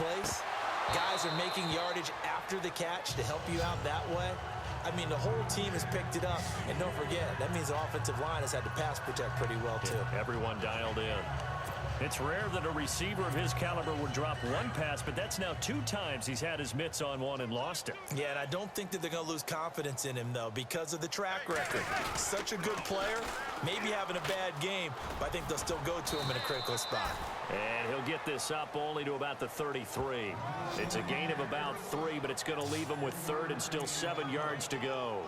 place. Guys are making yardage after the catch to help you out that way. I mean, the whole team has picked it up. And don't forget, that means the offensive line has had to pass protect pretty well, too. Yeah, everyone dialed in. It's rare that a receiver of his caliber would drop one pass, but that's now 2 times he's had his mitts on one and lost it. Yeah, and I don't think that they're going to lose confidence in him, though, because of the track record. Such a good player, maybe having a bad game, but I think they'll still go to him in a critical spot. And he'll get this up only to about the 33. It's a gain of about 3, but it's going to leave him with 3rd and still 7 yards to go.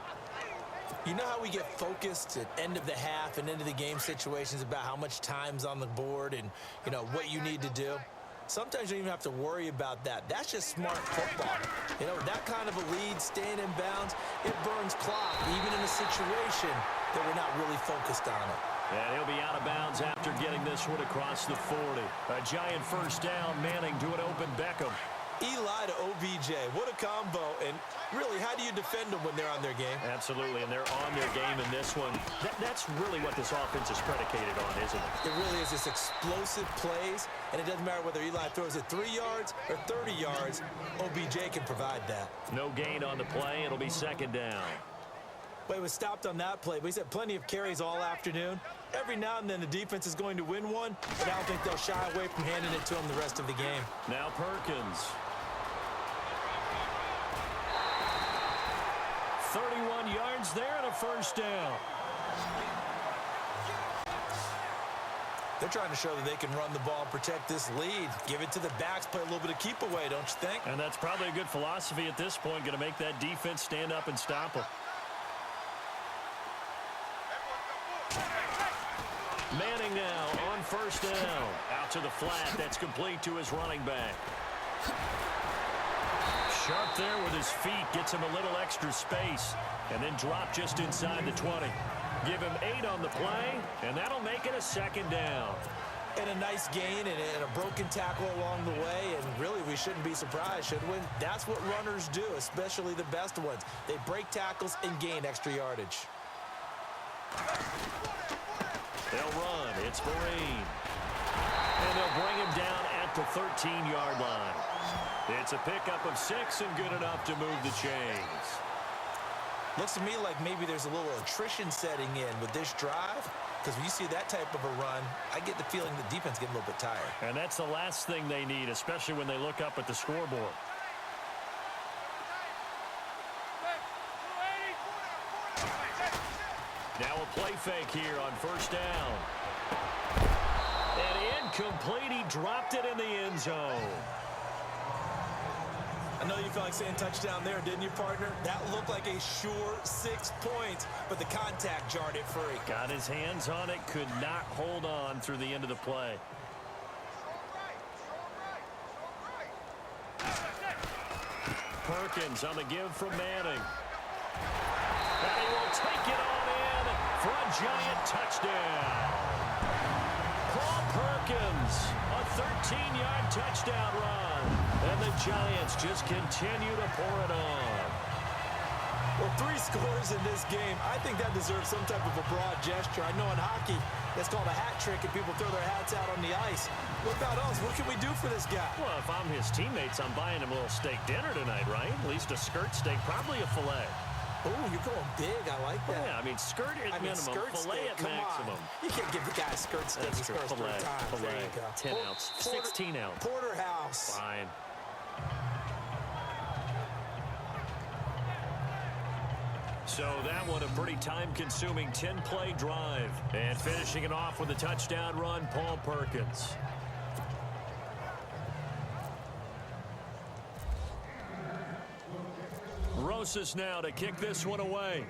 You know how we get focused at end of the half and into the game situations about how much time's on the board and, you know, what you need to do? Sometimes you don't even have to worry about that. That's just smart football. You know, that kind of a lead, staying in bounds, it burns clock, even in a situation that we're not really focused on it. And he'll be out of bounds after getting this one across the 40. A giant first down, Manning to an open Beckham. Eli to OBJ. What a combo. And really, how do you defend them when they're on their game? Absolutely, and they're on their game in this one. That's really what this offense is predicated on, isn't it? It really is. It's explosive plays, and it doesn't matter whether Eli throws it 3 yards or 30 yards. OBJ can provide that. No gain on the play. It'll be 2nd down. But he was stopped on that play, but he's had plenty of carries all afternoon. Every now and then the defense is going to win one, but I don't think they'll shy away from handing it to him the rest of the game. Now Perkins. 31 yards there and a first down. They're trying to show that they can run the ball and protect this lead. Give it to the backs, play a little bit of keep away, don't you think? And that's probably a good philosophy at this point, going to make that defense stand up and stop them. Manning now on first down. Out to the flat. That's complete to his running back. Sharp there with his feet. Gets him a little extra space. And then drop just inside the 20. Give him 8 on the play. And that'll make it a 2nd down. And a nice gain and a broken tackle along the way. And really, we shouldn't be surprised, should we? That's what runners do, especially the best ones. They break tackles and gain extra yardage. They'll run. It's Vereen. And they'll bring him down at the 13-yard line. It's a pickup of 6 and good enough to move the chains. Looks to me like maybe there's a little attrition setting in with this drive. Because when you see that type of a run, I get the feeling the defense getting a little bit tired. And that's the last thing they need, especially when they look up at the scoreboard. Now a play fake here on first down. And incomplete. He dropped it in the end zone. I know you felt like saying touchdown there, didn't you, partner? That looked like a sure 6 points, but the contact jarred it free. Got his hands on it, could not hold on through the end of the play. Perkins on the give from Manning. And he will take it on in for a giant touchdown. Paul Perkins, a 13-yard touchdown run. And the Giants just continue to pour it on. Well, 3 scores in this game. I think that deserves some type of a broad gesture. I know in hockey, that's called a hat trick, and people throw their hats out on the ice. What about us? What can we do for this guy? Well, if I'm his teammates, I'm buying him a little steak dinner tonight, right? At least a skirt steak, probably a filet. Oh, you're going big. I like that. Yeah, I mean, skirt at minimum, skirt filet steak, at maximum. You can't give the guy a skirt steak. That's true. Filet, There you go. 10 ounce, 16 ounce. Porterhouse. Fine. So that one a pretty time-consuming 10-play drive. And finishing it off with a touchdown run, Paul Perkins. Rosas now to kick this one away.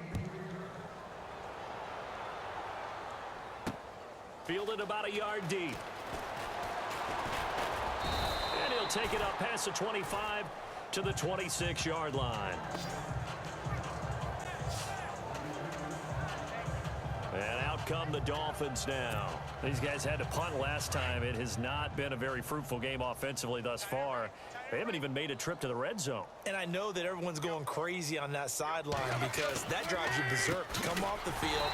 Fielded about a yard deep. And he'll take it up past the 25 to the 26-yard line. And out come the Dolphins now. These guys had to punt last time. It has not been a very fruitful game offensively thus far. They haven't even made a trip to the red zone. And I know that everyone's going crazy on that sideline because that drives you berserk. Come off the field,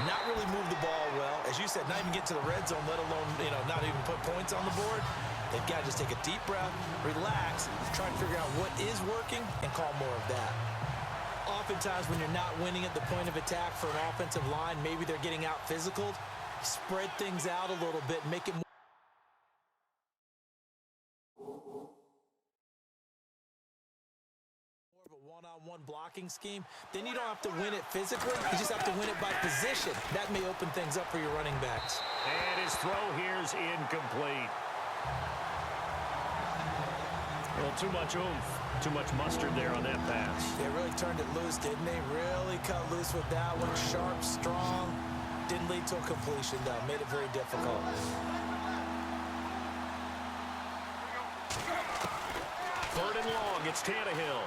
not really move the ball well. As you said, not even get to the red zone, let alone, not even put points on the board. They've got to just take a deep breath, relax, try to figure out what is working, and call more of that. Oftentimes when you're not winning at the point of attack for an offensive line, maybe they're getting out physical. Spread things out a little bit, make it more of a one-on-one blocking scheme. Then you don't have to win it physically. You just have to win it by position. That may open things up for your running backs. And his throw here's incomplete. Well, too much oomph, too much mustard there on that pass. They really turned it loose, didn't they? Really cut loose with that one. Sharp, strong. Didn't lead to a completion, though. Made it very difficult. Third and long, it's Tannehill.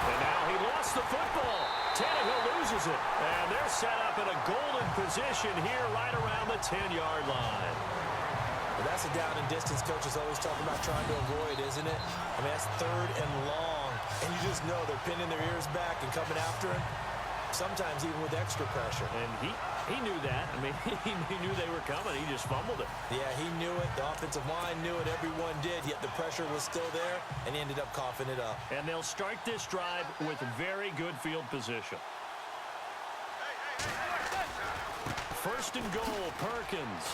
And now he lost the football. Tannehill loses it. And they're set up in a golden position here right around the 10-yard line. Well, that's a down and distance coaches always talk about trying to avoid, isn't it? I mean, that's third and long. And you just know they're pinning their ears back and coming after him, sometimes even with extra pressure. And he knew that. I mean, he knew they were coming. He just fumbled it. Yeah, he knew it. The offensive line knew it. Everyone did, yet the pressure was still there, and he ended up coughing it up. And they'll start this drive with very good field position. First and goal, Perkins.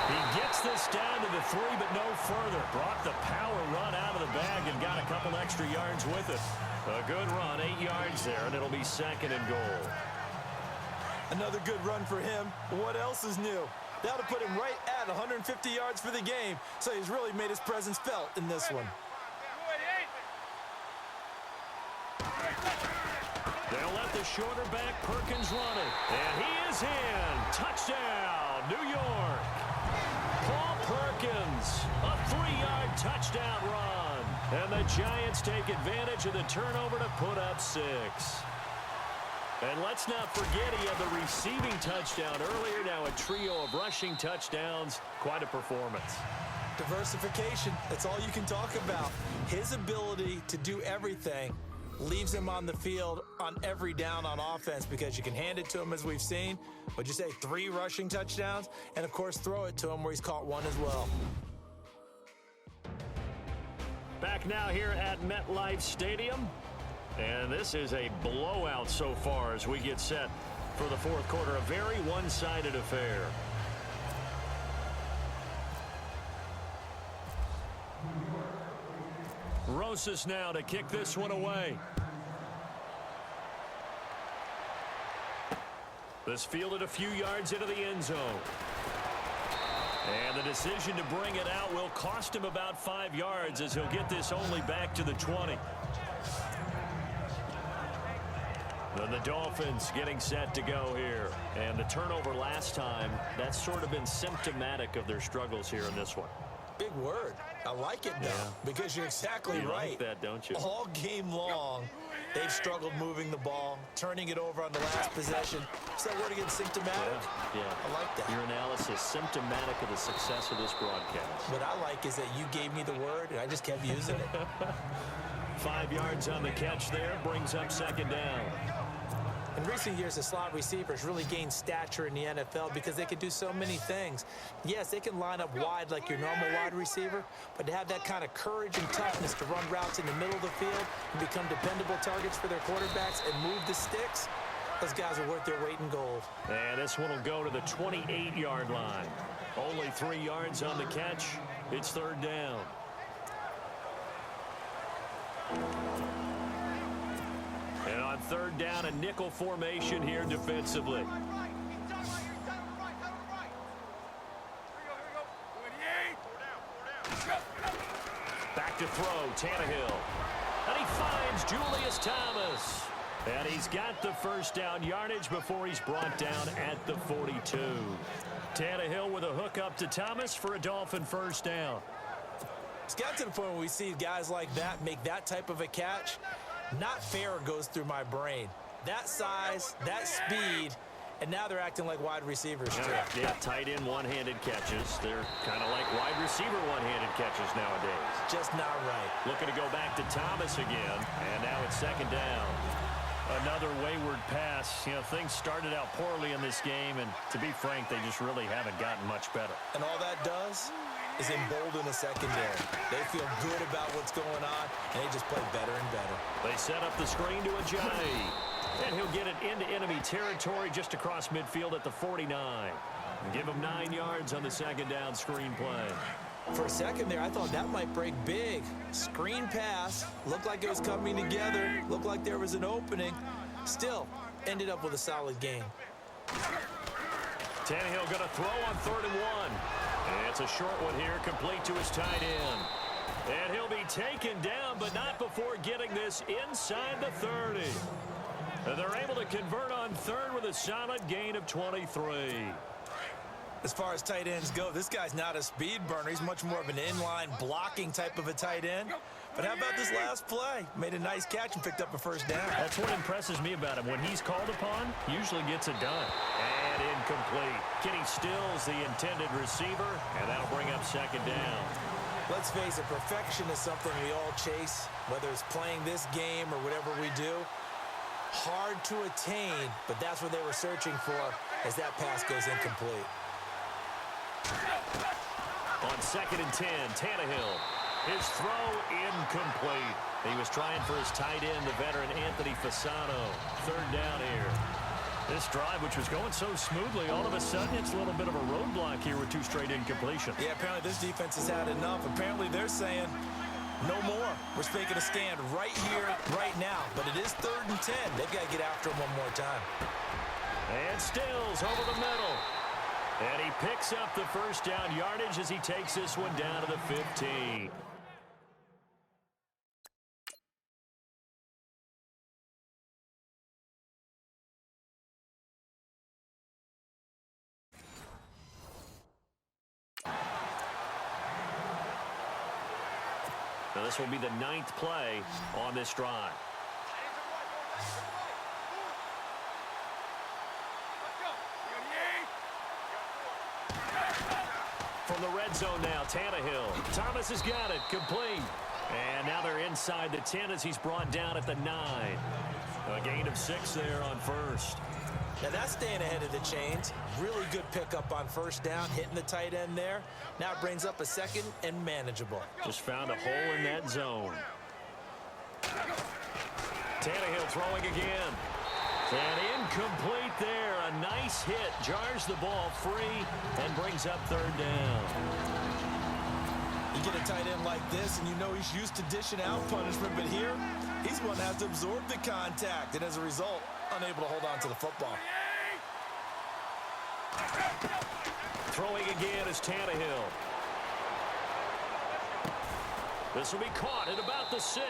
He gets this down to the 3, but no further. Brought the power run out of the bag and got a couple extra yards with it. A good run, 8 yards there, and it'll be second and goal. Another good run for him. What else is new? That'll put him right at 150 yards for the game, so he's really made his presence felt in this one. They'll let the shorter back Perkins run it. And he is in. Touchdown, New York. Paul Perkins, a 3-yard touchdown run. And the Giants take advantage of the turnover to put up 6. And let's not forget he had the receiving touchdown earlier. Now a trio of rushing touchdowns. Quite a performance. Diversification, that's all you can talk about. His ability to do everything leaves him on the field on every down on offense because you can hand it to him as we've seen. Would you say 3 rushing touchdowns? And, of course, throw it to him where he's caught 1 as well. Back now here at MetLife Stadium. And this is a blowout so far as we get set for the fourth quarter. A very one-sided affair. Rosas now to kick this one away. This fielded a few yards into the end zone. And the decision to bring it out will cost him about 5 yards as he'll get this only back to the 20. Then the Dolphins getting set to go here. And the turnover last time, that's sort of been symptomatic of their struggles here in this one. Big word. I like it now because you're exactly right. Like that, don't you? All game long, they've struggled moving the ball, turning it over on the last possession. Is that word again, symptomatic? Yeah. I like that. Your analysis, symptomatic of the success of this broadcast. What I like is that you gave me the word, and I just kept using it. 5 yards on the catch there, brings up second down. In recent years, the slot receivers really gained stature in the NFL because they can do so many things. Yes, they can line up wide like your normal wide receiver, but to have that kind of courage and toughness to run routes in the middle of the field and become dependable targets for their quarterbacks and move the sticks, those guys are worth their weight in gold. And this one will go to the 28-yard line. Only 3 yards on the catch. It's third down. And on third down, a nickel formation here defensively. Back to throw, Tannehill. And he finds Julius Thomas. And he's got the first down yardage before he's brought down at the 42. Tannehill with a hook up to Thomas for a Dolphin first down. It's got to the point where we see guys like that make that type of a catch. Not fair goes through my brain. That size, that speed, and now they're acting like wide receivers too. Yeah, tight end one-handed catches. They're kind of like wide receiver one-handed catches nowadays. Just not right. Looking to go back to Thomas again, and now it's second down. Another wayward pass. You know, things started out poorly in this game, and to be frank, they just really haven't gotten much better. And all that does is embolden the secondary. They feel good about what's going on, and they just play better and better. They set up the screen to Ajayi. And he'll get it into enemy territory just across midfield at the 49. Give him 9 yards on the second down screen play. For a second there, I thought that might break big. Screen pass. Looked like it was coming together. Looked like there was an opening. Still, ended up with a solid game. Tannehill going to throw on 3rd and 1. And it's a short one here, complete to his tight end. And he'll be taken down, but not before getting this inside the 30. And they're able to convert on 3rd with a solid gain of 23. As far as tight ends go, this guy's not a speed burner. He's much more of an inline blocking type of a tight end. But how about this last play? Made a nice catch and picked up a first down. That's what impresses me about him. When he's called upon, usually gets it done. And incomplete. Kenny Stills, the intended receiver, and that'll bring up second down. Let's face it, perfection is something we all chase, whether it's playing this game or whatever we do. Hard to attain, but that's what they were searching for as that pass goes incomplete. On 2nd and 10, Tannehill. His throw incomplete. He was trying for his tight end, the veteran Anthony Fasano. 3rd down here. This drive, which was going so smoothly, all of a sudden it's a little bit of a roadblock here with 2 straight incompletions. Yeah, apparently this defense has had enough. Apparently they're saying no more. We're making a stand right here, right now. But it is 3rd and 10. They've got to get after him one more time. And Stills over the middle. And he picks up the first down yardage as he takes this one down to the 15. Now this will be the 9th play on this drive. From the red zone now, Tannehill. Thomas has got it, complete. And now they're inside the 10 as he's brought down at the 9. A gain of 6 there on 1st. Now that's staying ahead of the chains. Really good pickup on 1st down, hitting the tight end there. Now it brings up a 2nd and manageable. Just found a hole in that zone. Tannehill throwing again. And incomplete there. A nice hit. Jars the ball free and brings up 3rd down. You get a tight end like this, and you know he's used to dishing out punishment, but here, he's one that has to absorb the contact, and as a result, unable to hold on to the football. Throwing again is Tannehill. This will be caught at about the 6.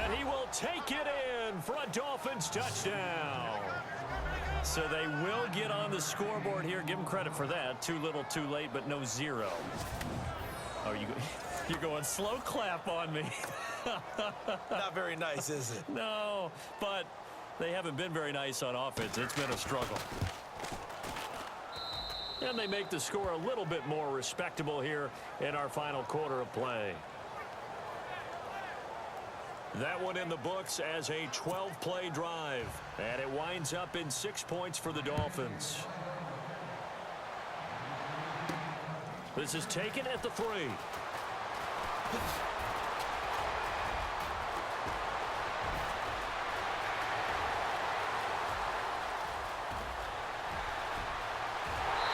And he will take it in for a Dolphins touchdown. So they will get on the scoreboard here. Give them credit for that. Too little, too late, but no 0. Oh, you're going slow clap on me. Not very nice, is it? No, but they haven't been very nice on offense. It's been a struggle. And they make the score a little bit more respectable here in our final quarter of play. That one in the books as a 12-play drive. And it winds up in 6 points for the Dolphins. This is taken at the 3.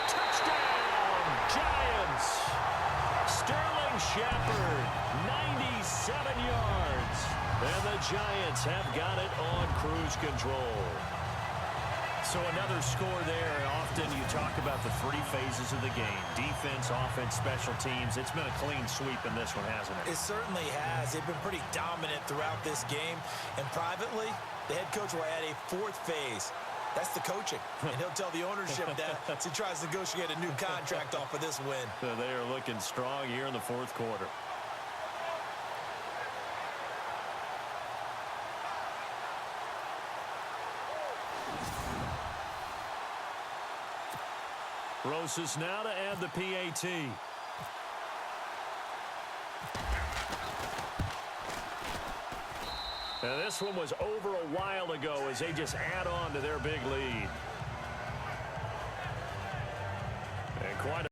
Touchdown, Giants. Sterling Shepard, 97 yards. And the Giants have got it on cruise control. So another score there. Often you talk about the 3 phases of the game. Defense, offense, special teams. It's been a clean sweep in this one, hasn't it? It certainly has. They've been pretty dominant throughout this game. And privately, the head coach will add a 4th phase. That's the coaching. And he'll tell the ownership that as he tries to negotiate a new contract off of this win. So they are looking strong here in the 4th quarter. Rosas now to add the PAT. And this one was over a while ago as they just add on to their big lead.